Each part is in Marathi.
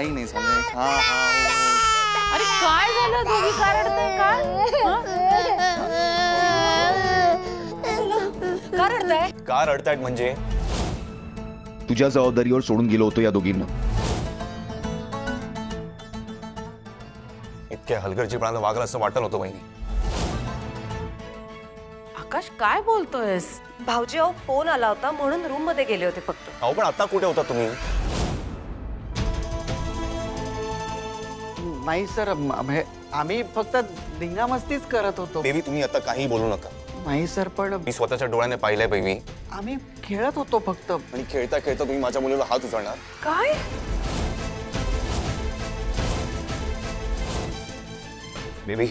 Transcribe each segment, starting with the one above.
काही नाही झालंय. हा हा अरे काय झालं? दोघी का रडताय? का रडताय? का रडतायत म्हणजे? तुझ्या जबाबदारीवर सोडून गेलो होतो या दोघींना. इतक्या हलगर्जीपणानं वागलं असं वाटलं होतं वहिनी. आकाश काय बोलतोयस? भाऊजी अहो फोन आला होता म्हणून रूम मध्ये गेले होते फक्त. अहो पण आता कुठे होता तुम्ही? नाही सर, आम्ही फक्त धिंगामस्तीच करत होतो. देवी तुम्ही आता काही बोलू नका. नाही सर, पण मी स्वतःच्या डोळ्याने पाहिलंय बेबी. आम्ही खेळत होतो फक्त. आणि खेळता खेळता तुम्ही माझ्या मुलीला हात उचलणार? काय? बेबी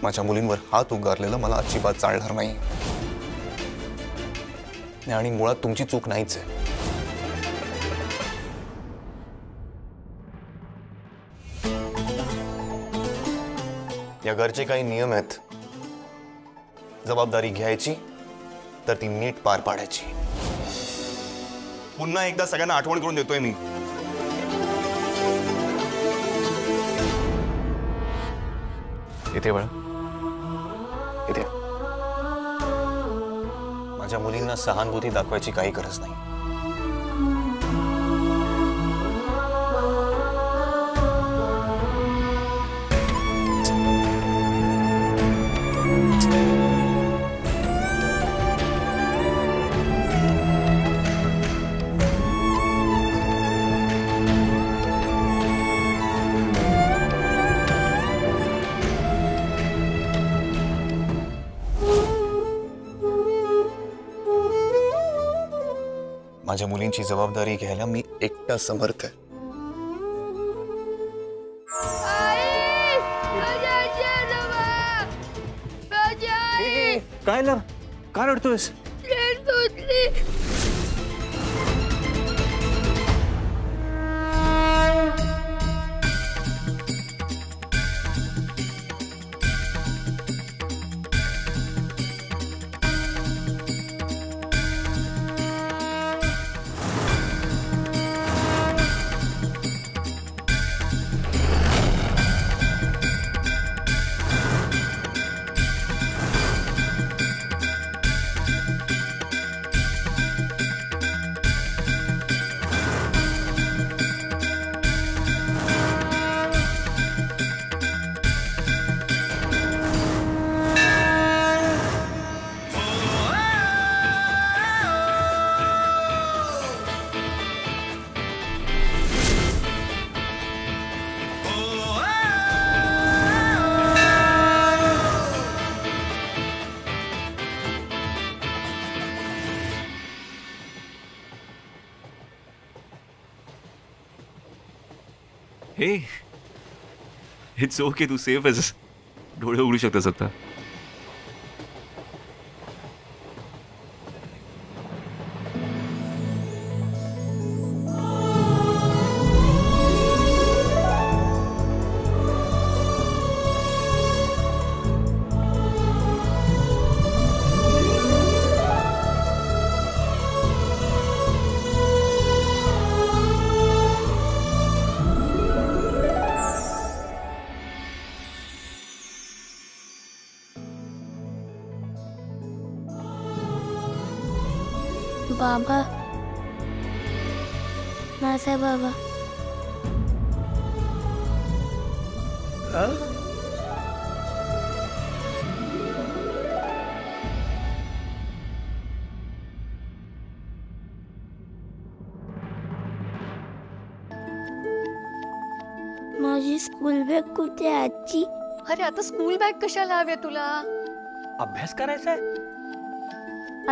माझ्या मुलींवर हात उगारलेला मला अजिबात चालणार नाही. आणि मुळात तुमची चूक नाहीच आहे. या घरचे काही नियम आहेत. जबाबदारी घ्यायची तर ती नीट पार पाडायची. पुन्हा एकदा सगळ्यांना आठवण करून देतोय मी. इथे बळा, इथे. माझ्या मुलींना सहानुभूती दाखवायची काही गरज नाही. माझ्या मुलींची जबाबदारी घ्यायला मी एकटा समर्थ आहे. काय ला? का रडतोयस? हे इट्स ओके, तू सेफ आहेस. डोळे उघडू शकतोस आता. बाबा, माझा बाबा. माझी स्कूल बॅग कुठे आहे आजी? अरे आता स्कूल बॅग कशाला हवी तुला? अभ्यास करायचा आहे.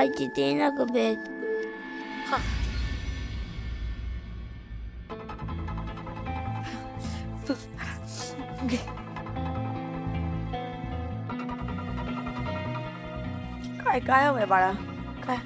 आजी दे ना ग बॅग. काय काय हवंय बाळा? काय?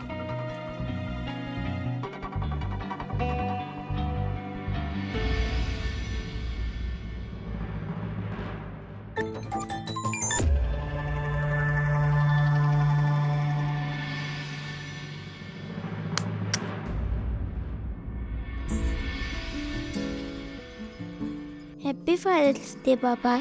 हॅपी फादर्स डे बाबा.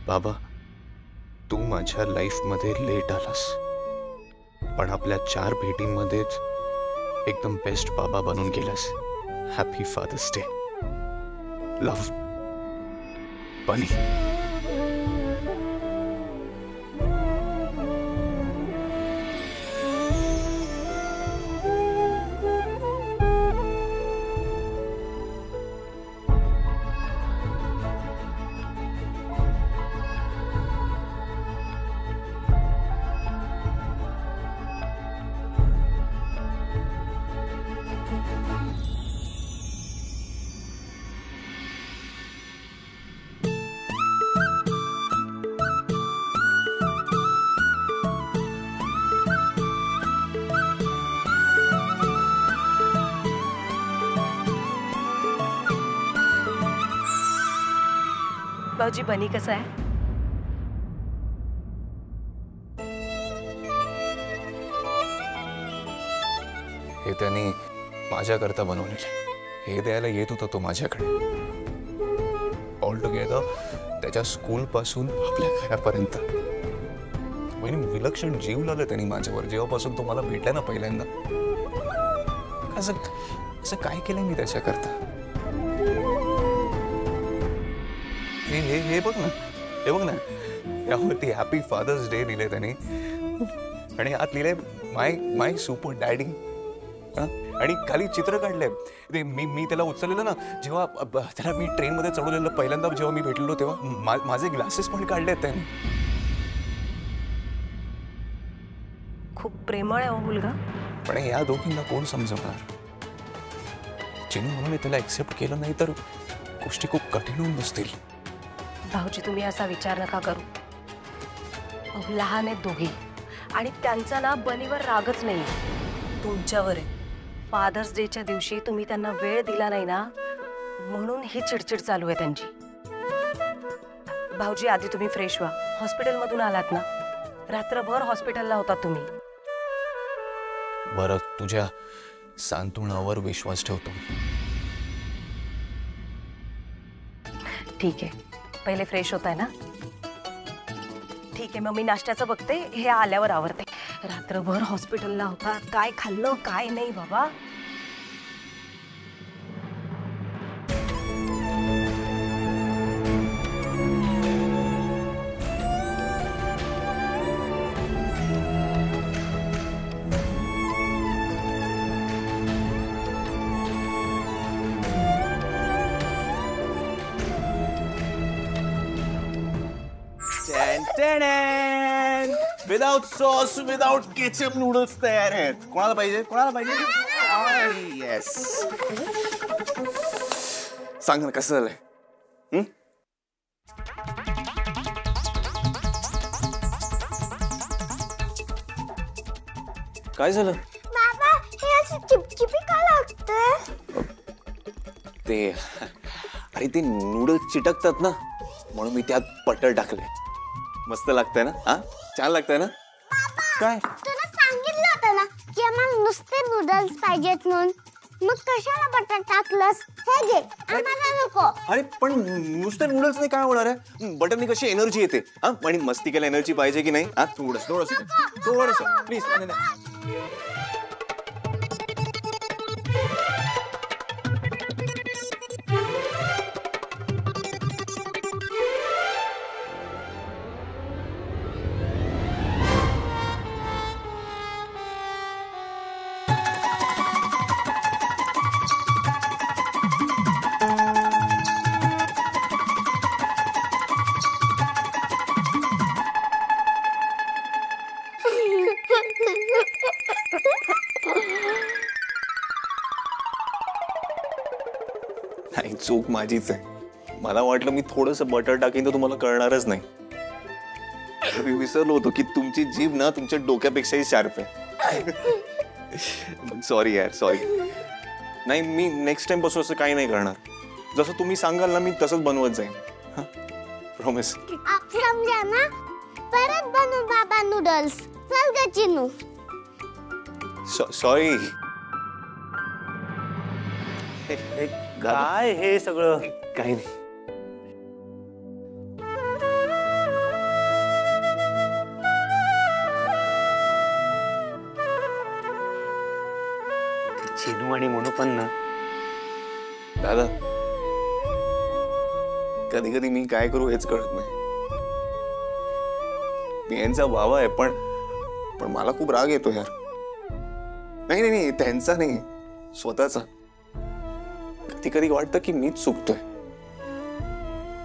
बाबा, तू माझ्या लाईफमध्ये लेट आलास, पण आपल्या 4 भेटींमध्येच एकदम बेस्ट बाबा बनून गेलास. Happy fathers day. लव्ह, बनी. भाऊजी, बनी कसा आहे? हे त्यांनी माझ्याकरता बनवलेलं. हे द्यायला येत होता तो माझ्याकडे. ऑल टुगेदर त्याच्या स्कूल पासून आपल्या घरापर्यंत विलक्षण जीव लावलं त्यांनी माझ्यावर जेव्हापासून तो मला भेटला ना पहिल्यांदा. असं असं काय केलंय मी त्याच्याकरता? हे बघ ना, हे बघ ना, यावरती हॅपी फादर्स डे लिहिले त्यांनी आणि आत लिहिले माय सुपर डॅडी. आणि खाली चित्र काढलंय ते. मी त्याला उचललेलं ना, जेव्हा त्याला मी ट्रेनमध्ये चढवलेलं पहिल्यांदा जेव्हा मी भेटलेलो तेव्हा माझे ग्लासेस पण काढलेत त्याने. खूप प्रेमळ आहे हो मुलगा. पण या दोघींना कोण समजवणार? चिनू म्हणून त्याला एक्सेप्ट केलं नाही तर गोष्टी खूप कठीण होऊन बसतील. भाऊजी, तुम्ही असा विचार नका करू. अहो, लहान आहेत दोघी आणि त्यांचा ना बनीवर रागच नाही, तुमच्यावर आहे. फादर्स डेच्या दिवशी तुम्ही त्यांना वेळ दिला नाही ना, म्हणून ही चिडचिड चालू आहे त्यांची. भाऊजी, आधी तुम्ही फ्रेश व्हा. हॉस्पिटलमधून आलात ना, रात्रभर हॉस्पिटलला होता तुम्ही. बरं, तुझ्या सांत्वनावर विश्वास ठेवतो. ठीक आहे, पहिले फ्रेश होत आहे ना? ठीक आहे, मग मी नाश्त्याचं बघते, हे आल्यावर आवरते. रात्रभर हॉस्पिटलला होता, काय खाल्लं काय नाही बाबा. Without sauce, without ketchup noodles तयार आहेत. कोणाला पाहिजे? कोणाला पाहिजे? येस. सांग ना, कसं झालंय? काय झालं? बाबा, हे असं चिपचिपी का लागतंय? ते अरे ते नूडल्स चिटकतात ना, म्हणून मी त्यात बटर टाकले. मस्त लागतंय ना? हा, छान लागतंय ना? काय तुला सांगितलं होतं ना की आम्हाला नुसते नूडल्स पाहिजेत म्हणून, मग कशाला बटर टाकलंस? हे घे, आम्हाला नको. अरे पण नुसते नूडल्सने काय होणार आहे? बटरने कशी एनर्जी येते. हा, आणि मस्ती केला एनर्जी पाहिजे की नाही? हा, थोडस प्लीज. नाही, चूक माझीच आहे. मला वाटलं मी थोडंसं बटर टाकीन तर तुम्हाला कळणारच नाही. मी विसरलो होतो की तुमची जीभ ना तुमच्या डोक्यापेक्षाही शार्प आहे. सॉरी यार, सॉरी. नाही, मी नेक्स्ट टाइम पासून असं काही नाही करणार. जसं तुम्ही सांगाल ना, मी तसंच बनवत जाईन. प्रॉमिस. आप समजा ना, परत बनवू बाबा नूडल्स. चल ग चिनू. सॉरी. काय हे सगळं? काही नाही. चिनू आणि मोनू पण ना. दादा, कधी कधी मी काय करू हेच कळत नाही. मी यांचा भावा आहे, पण मला खूप राग येतो यार. नाही नाही, त्यांचा नाही, स्वतःचा. कधी कधी वाटतं की मीच चुकतोय.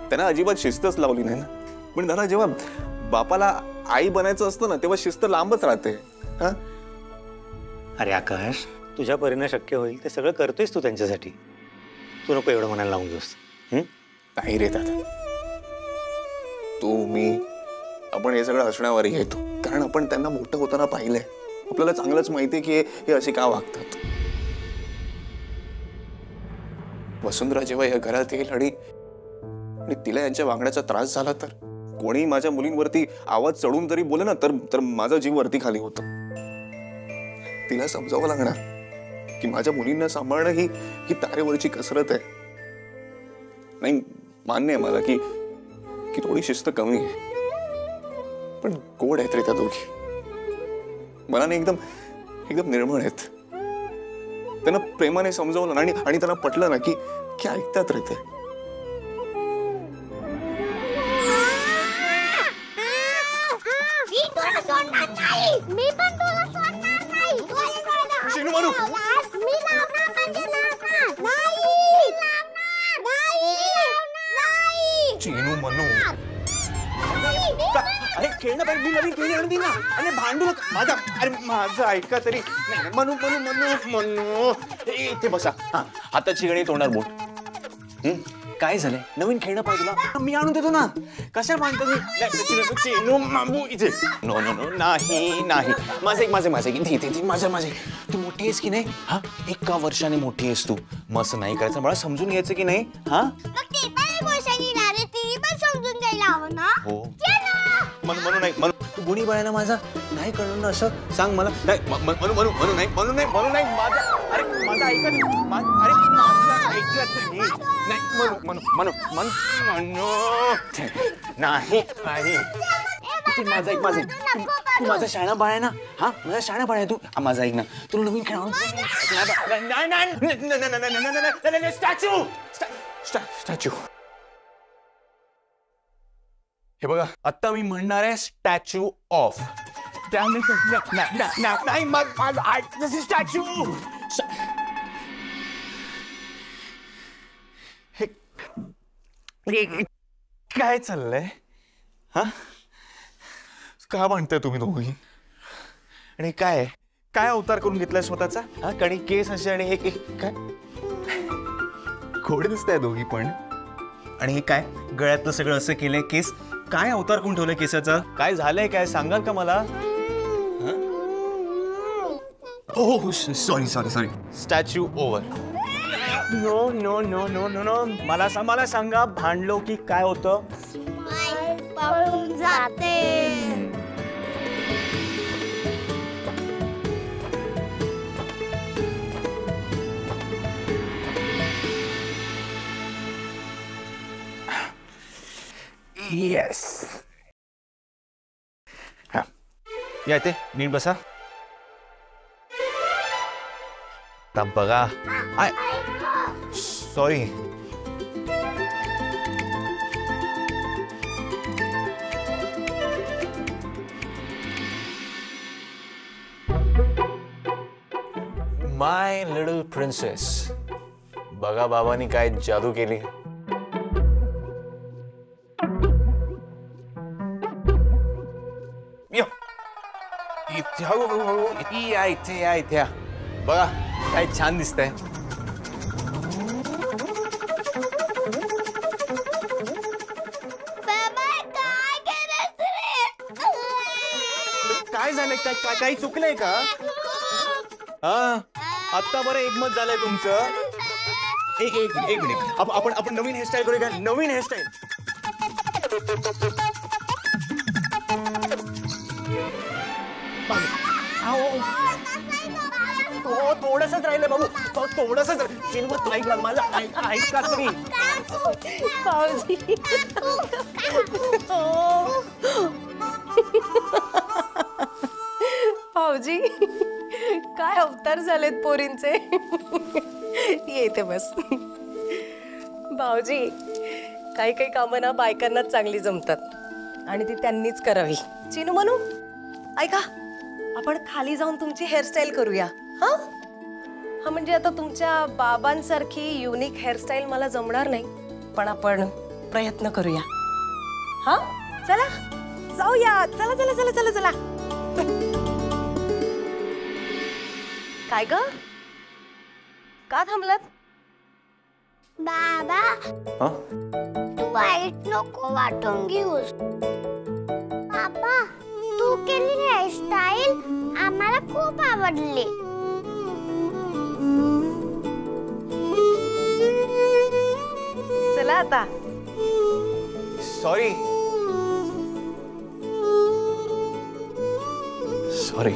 त्यांना अजिबात शिस्तच लावली नाही ना. पण दादा, जेव्हा बापाला आई बनायचं असतं ना, तेव्हा शिस्त लांबच राहते. हा, अरे आकाश, तुझ्या परीने शक्य होईल ते सगळं करतोयस तू त्यांच्यासाठी. तू नको एवढं म्हणायला लावून घेऊस. नाही रे दादा, तू मी आपण हे सगळं हसण्यावारी घेतो, कारण आपण त्यांना मोठं होताना पाहिलंय. आपल्याला चांगलंच माहितीये की हे असे का वागतात. वसुंधरा जेव्हा या घरात येईल आणि तिला यांच्या वागण्याचा त्रास झाला, तर कोणी माझ्या मुलींवरती आवाज चढून जरी बोले ना, तर माझा जीव वरती खाली होतो. तिला समजावं लागणार की माझ्या मुलींना सांभाळणं ही तारेवरची कसरत आहे. नाही, मान्य आहे मला की थोडी शिस्त कमी आहे, पण गोड आहेत रे त्या दोघी. मनाने एकदम निर्मळ आहेत. त्यांना प्रेमाने समजावलं ना आणि त्यांना पटलं ना की ऐकतात रे ते. मी पण तुला सोडणार नाही. चिनू म्हणू. मी लावणार म्हणजे लावणार. नाही. चिनू म्हणू. अरे खेळणं पाहिजे, मी नवीन खेळ आणली ना. अरे भांडू नका. अरे माझं ऐका तरी. नाही, म्हणू म्हणू म्हणू म्हणू. इथे बसा. हा, हाताची गणी, तोंडात बोट. काय झालंय? नवीन खेळणं पाहिजे तुला, मी आणून देतो ना. कशा मानतो मी? चिनू मामू इथे. नो नो नो, नाही नाही. माझे तू मोठी आहेस की नाही? हा, 1 वर्षाने मोठी आहेस तू. मस्त नाही करायचं, मला समजून घ्यायचं की नाही? हा, मग ते पण एक वर्षांनी राहते, ती पण समजून घ्यायला हवं ना. हो. म्हणून नाही, म्हणून तू गुणी बाळा ना माझा. नाही कळलं ना असं सांग मला. नाही, म्हणू नाही माझा. अरे माझा ऐकत अरे माझं ऐकत नाही. नाही माझा तू माझा शाळा बाळ आहे ना. हा, माझा शाळा बाळ आहे तू. माझा ऐक ना, तुला नवीन खेळ स्टॅच्यू. हे बघा, आता मी म्हणणार आहे स्टॅच्यू ऑफ. नाही, माझं स्टॅच्यू. काय चाललंय? हा, का म्हणताय तुम्ही दोघी? आणि काय अवतार करून घेतलाय स्वतःचा? हा, कणी केस असे आणि एक काय घोडे दिसताय दोघी पण. आणि हे काय गळ्यातलं सगळं असं केलंय केस? काय अवतार करून ठेवलंय केसाचा? काय झालंय? काय सांगाल का मला? Oh sorry. Statue over. No. मला सांगा, भांडलो की काय होतं? पळून जाते. येस. हा, या इथे नीट बसा. आता बघा. सॉरी. माय लिटल प्रिन्सेस. बघा बाबांनी काय जादू केली. इथे बघा काय छान दिसतंय. काय झालंय? काही चुकलंय का? हा आत्ता बरं एकमत झालंय तुमचं. एक मिनिट आपण नवीन हेअरस्टाईल करूया का? नवीन हेअरस्टाईल. थोडसच राहिलं बाबू, थोडसच चिनवत नाही माझा. ऐका तुम्ही. भाऊजी भाऊजी काय अवतार झालेत पोरींचे. येते बस. भाऊजी काही काही कामं ना बायकांनाच चांगली जमतात आणि ती त्यांनीच करावी. चिनू म्हणू ऐका, आपण खाली जाऊन तुमची हेअरस्टाईल करूया. हा हा म्हणजे आता तुमच्या बाबांसारखी युनिक हेअरस्टाईल मला जमणार नाही, पण आपण प्रयत्न करूया. हा चला जाऊया. चला चला चला चला चला. काय ग, का थांबलात? बाबा तू वाईट नको वाटून घेऊस. बाबा तू केली हेअरस्टाईल आम्हाला खूप आवडली. चला आता. Sorry sorry.